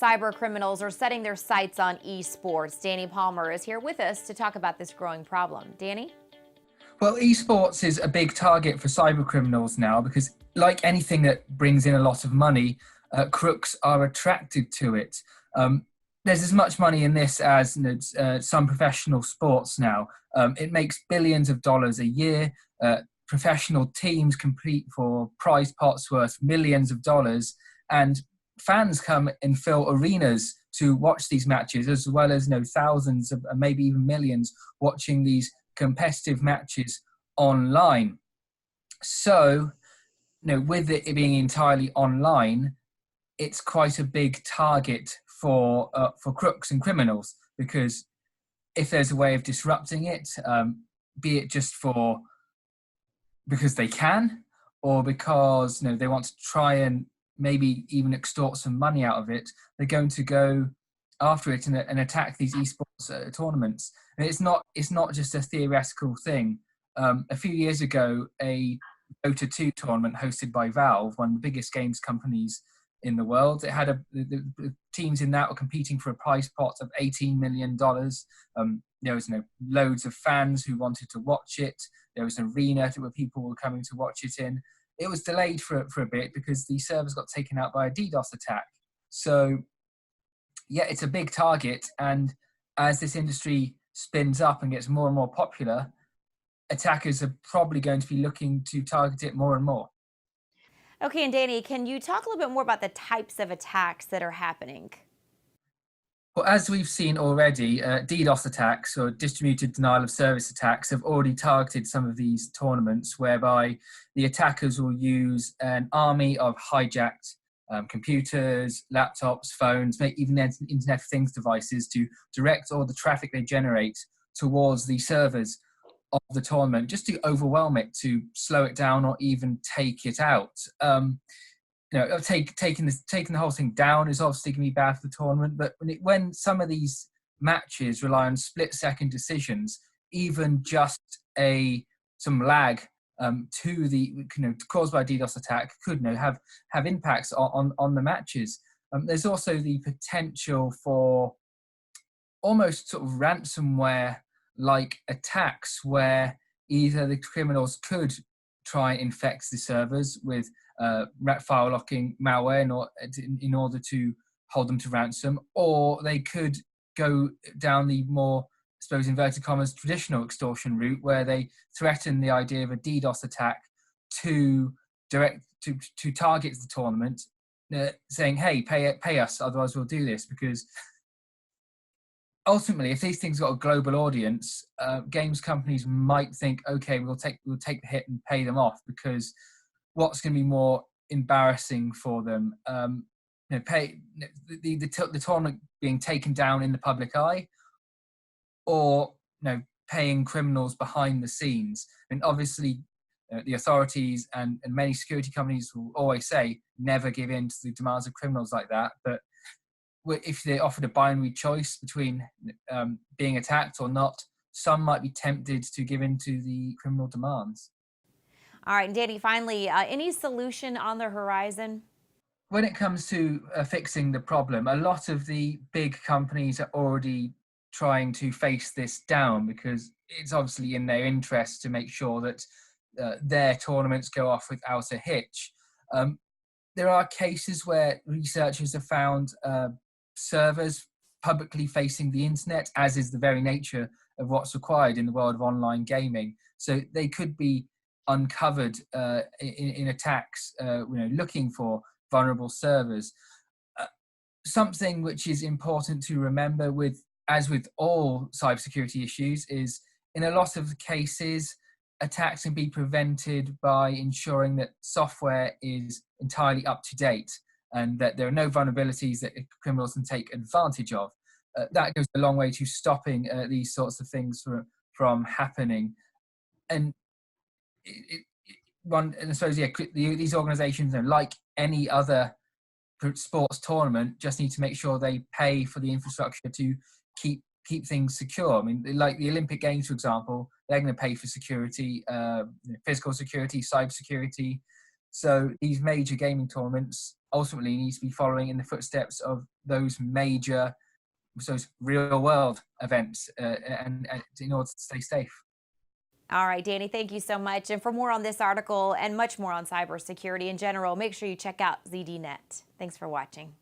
Cyber criminals are setting their sights on eSports. Danny Palmer is here with us to talk about this growing problem. Danny? Well, esports is a big target for cyber criminals now because, like anything that brings in a lot of money, crooks are attracted to it. There's as much money in this as some professional sports now. It makes billions of dollars a year. Professional teams compete for prize pots worth millions of dollars, and fans come and fill arenas to watch these matches, as well as thousands of, maybe even millions, watching these competitive matches online. So, with it being entirely online, it's quite a big target for crooks and criminals, because if there's a way of disrupting it, be it just because they can, or because they want to try and maybe even extort some money out of it, they're going to go after it and attack these esports tournaments. And it's not just a theoretical thing. A few years ago, a Dota 2 tournament hosted by Valve, one of the biggest games companies in the world, it had the teams in that were competing for a prize pot of $18 million. There was loads of fans who wanted to watch it. There was an arena where people were coming to watch it in. It was delayed for a bit because the servers got taken out by a DDoS attack. So, yeah, it's a big target. And as this industry spins up and gets more and more popular, attackers are probably going to be looking to target it more and more. Okay, and Danny, can you talk a little bit more about the types of attacks that are happening? Well, as we've seen already, DDoS attacks, or distributed denial of service attacks, have already targeted some of these tournaments, whereby the attackers will use an army of hijacked computers, laptops, phones, maybe even Internet of Things devices, to direct all the traffic they generate towards the servers of the tournament, just to overwhelm it, to slow it down, or even take it out. Taking the whole thing down is obviously going to be bad for the tournament, but when some of these matches rely on split-second decisions, even just some lag to the caused by a DDoS attack could have impacts on the matches. There's also the potential for almost sort of ransomware-like attacks, where either the criminals could try and infect the servers with file locking malware in order to hold them to ransom, or they could go down the more, I suppose, inverted commas, traditional extortion route, where they threaten the idea of a DDoS attack to target the tournament, saying, "Hey, pay us, otherwise we'll do this." Because ultimately, if these things got a global audience, games companies might think, "Okay, we'll take the hit and pay them off," because what's going to be more embarrassing for them? Pay the tournament being taken down in the public eye, or paying criminals behind the scenes. I mean, obviously, the authorities and many security companies will always say never give in to the demands of criminals like that. But if they're offered a binary choice between being attacked or not, some might be tempted to give in to the criminal demands. All right, and Danny, finally, any solution on the horizon? When it comes to fixing the problem, a lot of the big companies are already trying to face this down, because it's obviously in their interest to make sure that their tournaments go off without a hitch. There are cases where researchers have found servers publicly facing the internet, as is the very nature of what's required in the world of online gaming. So they could be uncovered in attacks, looking for vulnerable servers. Something which is important to remember, as with all cybersecurity issues, is in a lot of cases, attacks can be prevented by ensuring that software is entirely up to date and that there are no vulnerabilities that criminals can take advantage of. That goes a long way to stopping these sorts of things from happening. And I suppose, these organizations, like any other sports tournament, just need to make sure they pay for the infrastructure to keep things secure. I mean, like the Olympic Games, for example, they're going to pay for security, physical security, cyber security. So these major gaming tournaments ultimately need to be following in the footsteps of those major, those real world events, and in order to stay safe. All right, Danny, thank you so much. And for more on this article and much more on cybersecurity in general, make sure you check out ZDNet. Thanks for watching.